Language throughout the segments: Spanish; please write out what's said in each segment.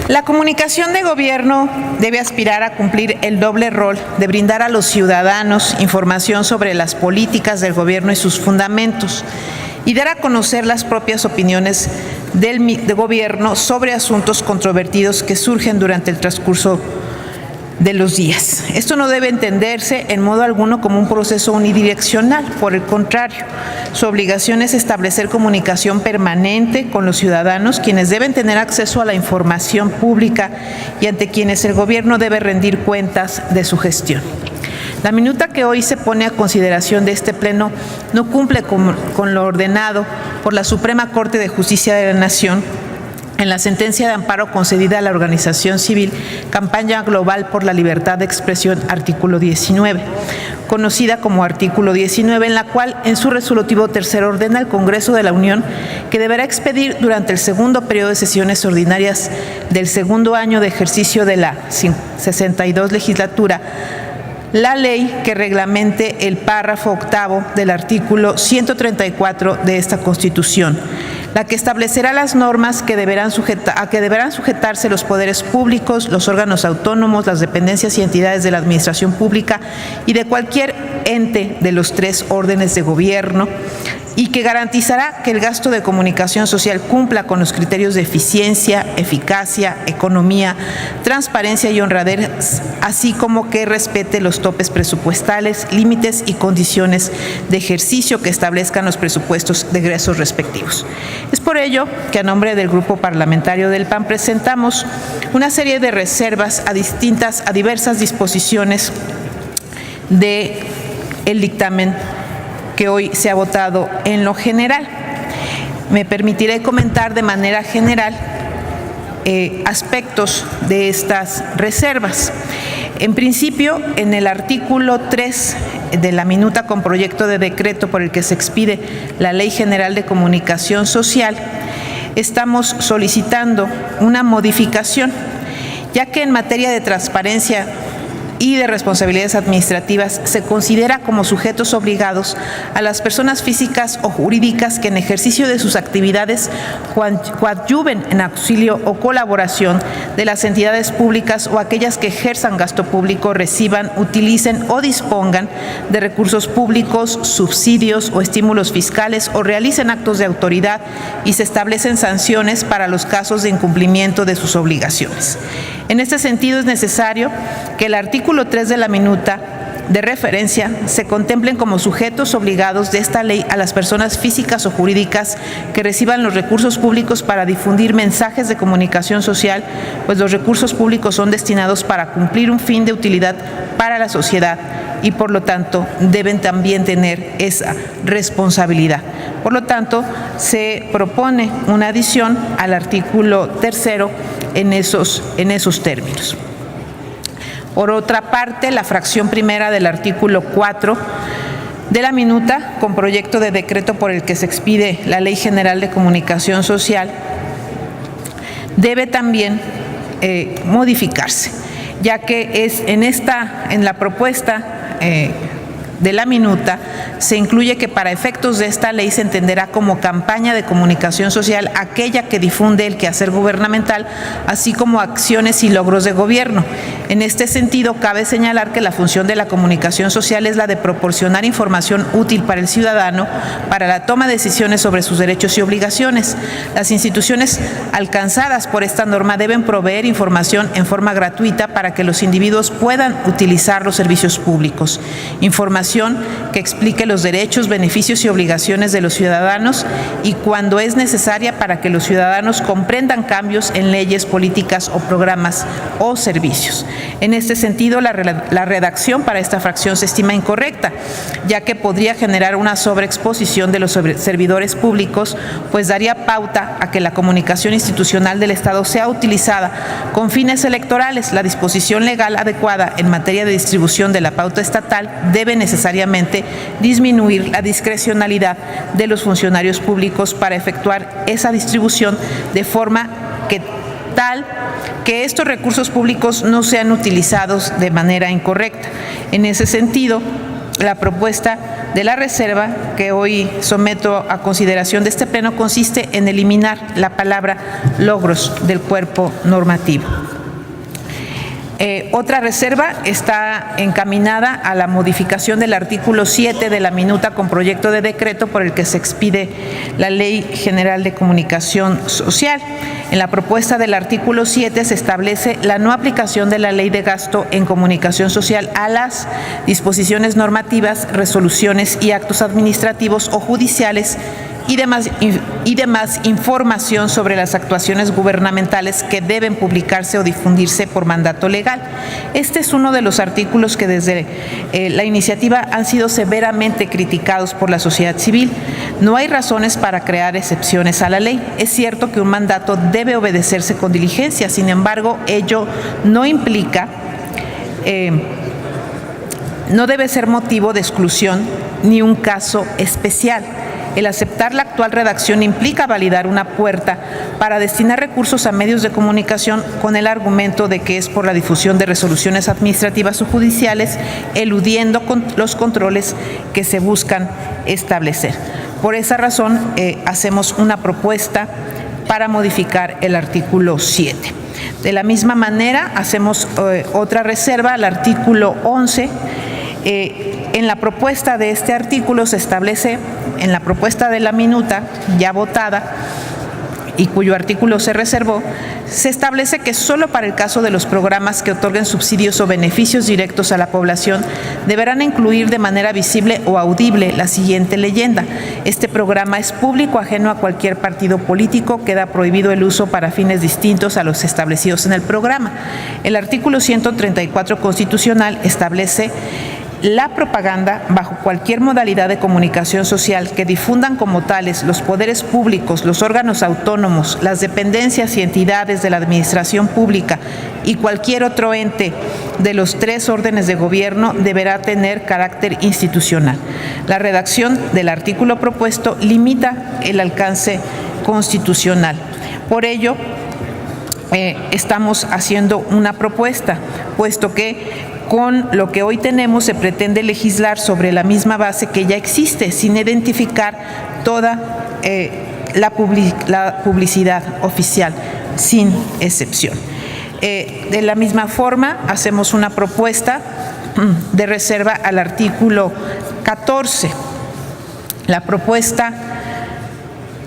La comunicación de gobierno debe aspirar a cumplir el doble rol de brindar a los ciudadanos información sobre las políticas del gobierno y sus fundamentos, y dar a conocer las propias opiniones del gobierno sobre asuntos controvertidos que surgen durante el transcurso de los días. Esto no debe entenderse en modo alguno como un proceso unidireccional. Por el contrario, su obligación es establecer comunicación permanente con los ciudadanos, quienes deben tener acceso a la información pública y ante quienes el gobierno debe rendir cuentas de su gestión. La minuta que hoy se pone a consideración de este Pleno no cumple con lo ordenado por la Suprema Corte de Justicia de la Nación en la sentencia de amparo concedida a la organización civil Campaña Global por la Libertad de Expresión, artículo 19, conocida como artículo 19, en la cual en su resolutivo tercero ordena al Congreso de la Unión que deberá expedir durante el segundo periodo de sesiones ordinarias del segundo año de ejercicio de la 62 legislatura la ley que reglamente el párrafo octavo del artículo 134 de esta Constitución, la que establecerá las normas a que deberán sujetarse los poderes públicos, los órganos autónomos, las dependencias y entidades de la administración pública y de cualquier ente de los tres órdenes de gobierno, y que garantizará que el gasto de comunicación social cumpla con los criterios de eficiencia, eficacia, economía, transparencia y honradez, así como que respete los topes presupuestales, límites y condiciones de ejercicio que establezcan los presupuestos de egresos respectivos. Es por ello que a nombre del Grupo Parlamentario del PAN presentamos una serie de reservas a diversas disposiciones del dictamen que hoy se ha votado en lo general. Me permitiré comentar de manera general aspectos de estas reservas. En principio, en el artículo 3 de la minuta con proyecto de decreto por el que se expide la Ley General de Comunicación Social, estamos solicitando una modificación, ya que en materia de transparencia y de responsabilidades administrativas se considera como sujetos obligados a las personas físicas o jurídicas que en ejercicio de sus actividades coadyuven en auxilio o colaboración de las entidades públicas o aquellas que ejerzan gasto público, reciban, utilicen o dispongan de recursos públicos, subsidios o estímulos fiscales o realicen actos de autoridad, y se establecen sanciones para los casos de incumplimiento de sus obligaciones. En este sentido, es necesario que el artículo 3 de la minuta de referencia se contemplen como sujetos obligados de esta ley a las personas físicas o jurídicas que reciban los recursos públicos para difundir mensajes de comunicación social, pues los recursos públicos son destinados para cumplir un fin de utilidad para la sociedad y por lo tanto deben también tener esa responsabilidad. Por lo tanto, se propone una adición al artículo tercero en esos términos. Por otra parte, la fracción primera del artículo 4 de la minuta con proyecto de decreto por el que se expide la Ley General de Comunicación Social debe también modificarse, ya que es en la propuesta de la minuta se incluye que para efectos de esta ley se entenderá como campaña de comunicación social aquella que difunde el quehacer gubernamental, así como acciones y logros de gobierno. En este sentido, cabe señalar que la función de la comunicación social es la de proporcionar información útil para el ciudadano para la toma de decisiones sobre sus derechos y obligaciones. Las instituciones alcanzadas por esta norma deben proveer información en forma gratuita para que los individuos puedan utilizar los servicios públicos. Información que explique los derechos, beneficios y obligaciones de los ciudadanos y cuando es necesaria para que los ciudadanos comprendan cambios en leyes, políticas o programas o servicios. En este sentido, la redacción para esta fracción se estima incorrecta, ya que podría generar una sobreexposición de los servidores públicos, pues daría pauta a que la comunicación institucional del Estado sea utilizada con fines electorales. La disposición legal adecuada en materia de distribución de la pauta estatal debe necesariamente disminuir la discrecionalidad de los funcionarios públicos para efectuar esa distribución de forma tal que estos recursos públicos no sean utilizados de manera incorrecta. En ese sentido, la propuesta de la reserva que hoy someto a consideración de este Pleno consiste en eliminar la palabra logros del cuerpo normativo. Otra reserva está encaminada a la modificación del artículo 7 de la minuta con proyecto de decreto por el que se expide la Ley General de Comunicación Social. En la propuesta del artículo 7 se establece la no aplicación de la Ley de Gasto en Comunicación Social a las disposiciones normativas, resoluciones y actos administrativos o judiciales y demás información sobre las actuaciones gubernamentales que deben publicarse o difundirse por mandato legal. Este es uno de los artículos que desde la iniciativa han sido severamente criticados por la sociedad civil. No hay razones para crear excepciones a la ley. Es cierto que un mandato debe obedecerse con diligencia, sin embargo, ello no implica, no debe ser motivo de exclusión ni un caso especial. El aceptar la actual redacción implica validar una puerta para destinar recursos a medios de comunicación con el argumento de que es por la difusión de resoluciones administrativas o judiciales, eludiendo los controles que se buscan establecer. Por esa razón, hacemos una propuesta para modificar el artículo 7. De la misma manera, hacemos otra reserva al artículo 11. En la propuesta de este artículo se establece, en la propuesta de la minuta ya votada y cuyo artículo se reservó, se establece que solo para el caso de los programas que otorguen subsidios o beneficios directos a la población deberán incluir de manera visible o audible la siguiente leyenda: este programa es público, ajeno a cualquier partido político, queda prohibido el uso para fines distintos a los establecidos en el programa. El artículo 134 constitucional establece la propaganda bajo cualquier modalidad de comunicación social que difundan como tales los poderes públicos, los órganos autónomos, las dependencias y entidades de la administración pública y cualquier otro ente de los 3 órdenes de gobierno deberá tener carácter institucional. La redacción del artículo propuesto limita el alcance constitucional. Por ello, estamos haciendo una propuesta, puesto que con lo que hoy tenemos se pretende legislar sobre la misma base que ya existe, sin identificar toda la publicidad oficial, sin excepción. De la misma forma, hacemos una propuesta de reserva al artículo 14. La propuesta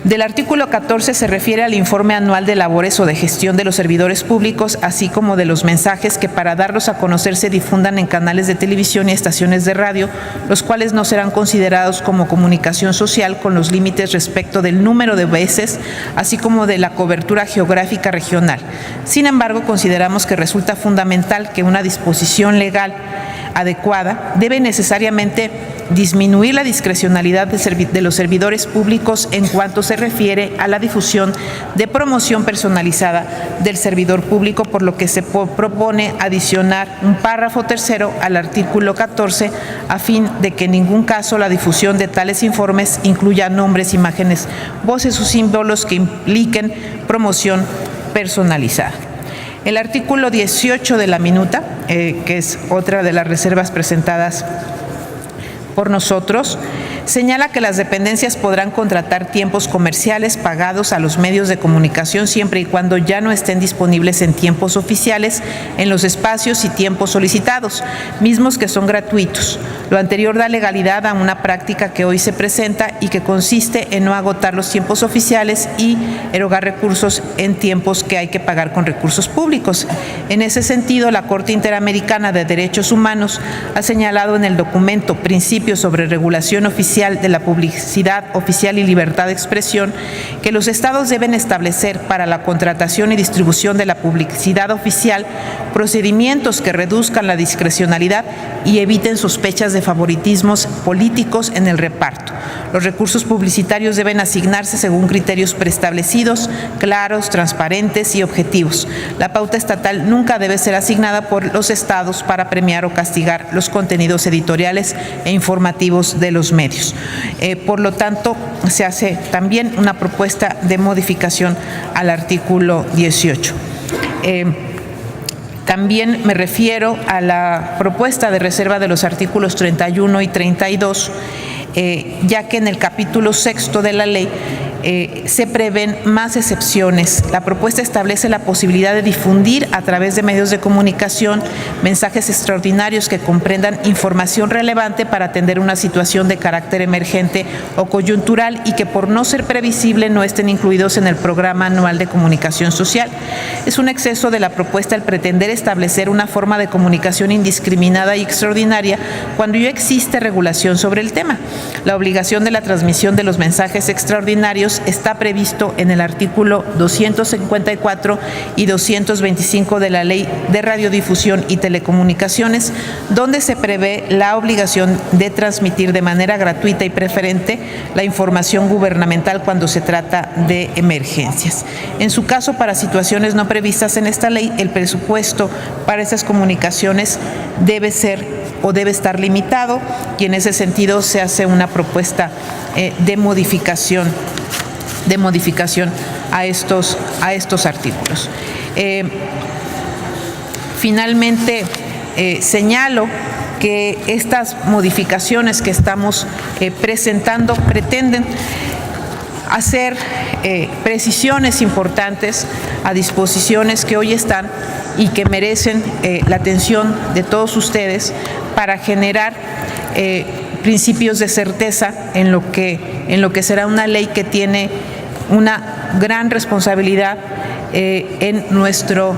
del artículo 14 se refiere al informe anual de labores o de gestión de los servidores públicos, así como de los mensajes que para darlos a conocer se difundan en canales de televisión y estaciones de radio, los cuales no serán considerados como comunicación social con los límites respecto del número de veces, así como de la cobertura geográfica regional. Sin embargo, consideramos que resulta fundamental que una disposición legal adecuada debe necesariamente disminuir la discrecionalidad de los servidores públicos en cuanto se refiere a la difusión de promoción personalizada del servidor público, por lo que se propone adicionar un párrafo tercero al artículo 14 a fin de que en ningún caso la difusión de tales informes incluya nombres, imágenes, voces o símbolos que impliquen promoción personalizada. El artículo 18 de la minuta, que es otra de las reservas presentadas por nosotros, señala que las dependencias podrán contratar tiempos comerciales pagados a los medios de comunicación siempre y cuando ya no estén disponibles en tiempos oficiales en los espacios y tiempos solicitados, mismos que son gratuitos. Lo anterior da legalidad a una práctica que hoy se presenta y que consiste en no agotar los tiempos oficiales y erogar recursos en tiempos que hay que pagar con recursos públicos. En ese sentido, la Corte Interamericana de Derechos Humanos ha señalado en el documento Principios sobre Regulación Oficial de la Publicidad Oficial y Libertad de Expresión que los estados deben establecer para la contratación y distribución de la publicidad oficial procedimientos que reduzcan la discrecionalidad y eviten sospechas de favoritismos políticos en el reparto. Los recursos publicitarios deben asignarse según criterios preestablecidos, claros, transparentes y objetivos. La pauta estatal nunca debe ser asignada por los estados para premiar o castigar los contenidos editoriales e informativos de los medios. Por lo tanto, se hace también una propuesta de modificación al artículo 18. También me refiero a la propuesta de reserva de los artículos 31 y 32, ya que en el capítulo 6 de la ley se prevén más excepciones. La propuesta establece la posibilidad de difundir a través de medios de comunicación mensajes extraordinarios que comprendan información relevante para atender una situación de carácter emergente o coyuntural y que por no ser previsible no estén incluidos en el Programa Anual de Comunicación Social. Es un exceso de la propuesta el pretender establecer una forma de comunicación indiscriminada y extraordinaria cuando ya existe regulación sobre el tema. La obligación de la transmisión de los mensajes extraordinarios está previsto en el artículo 254 y 225 de la Ley de Radiodifusión y Telecomunicaciones, donde se prevé la obligación de transmitir de manera gratuita y preferente la información gubernamental cuando se trata de emergencias. En su caso, para situaciones no previstas en esta ley, el presupuesto para esas comunicaciones debe estar limitado, y en ese sentido se hace una propuesta de modificación a estos artículos. Finalmente, señalo que estas modificaciones que estamos presentando pretenden hacer precisiones importantes a disposiciones que hoy están y que merecen la atención de todos ustedes para generar principios de certeza en lo que será una ley que tiene una gran responsabilidad en nuestro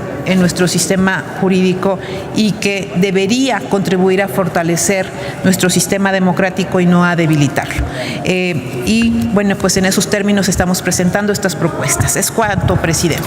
sistema jurídico y que debería contribuir a fortalecer nuestro sistema democrático y no a debilitarlo. Y bueno, pues en esos términos estamos presentando estas propuestas. Es cuanto, presidente.